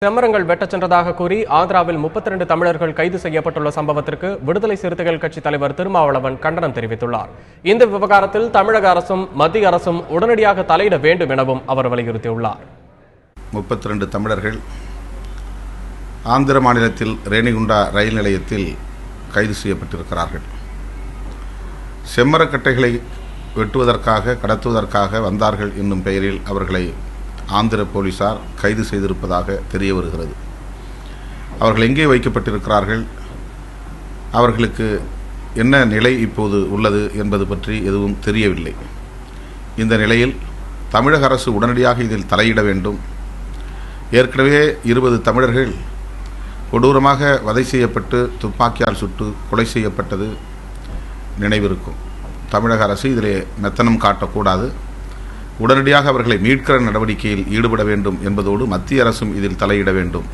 செம்மரங்கள் வெட்டச் சென்றதாக கூறி ஆந்திராவில் 32 தமிழர்கள் கைது செய்யப்பட்டுள்ள சம்பவத்திற்கு விடுதலை சிறுத்தைகள் கட்சி தலைவர் திருமாவளவன் கண்டனம் தெரிவித்துள்ளார். இந்த விவகாரத்தில் தமிழக அரசும் மத்திய அரசும் உடனடியாக தலையிட வேண்டும் எனவும் அவர் வலியுறுத்தியுள்ளார். 32 தமிழர்கள் ஆந்திர மாநிலத்தில் ரேணிகுண்டா ரயில் நிலையத்தில் கைது செய்யப்பட்டிருக்கிறார்கள். செம்மரக்கட்டைகளை வெட்டுவதற்காக கடத்துவதற்காக வந்தார்கள் என்னும் பெயரில் அவர்களை ஆந்திர போலீசார் கைது செய்திருப்பதாக தெரிய வருகிறது. அவர்கள் எங்கே வைக்கப்பட்டிருக்கிறார்கள், அவர்களுக்கு என்ன நிலை இப்போது உள்ளது என்பது பற்றி எதுவும் தெரியவில்லை. இந்த நிலையில் தமிழக அரசு உடனடியாக இதில் தலையிட வேண்டும். ஏற்கனவே 20 தமிழர்கள் கொடூரமாக வதை செய்யப்பட்டு துப்பாக்கியால் சுட்டு கொலை செய்யப்பட்டது நினைவிருக்கும். தமிழக அரசு இதிலே மெத்தனம் காட்டக்கூடாது. உடனடியாக அவர்களை மீட்கிற நடவடிக்கையில் ஈடுபட வேண்டும் என்பதோடு மத்திய அரசும் இதில் தலையிட வேண்டும்.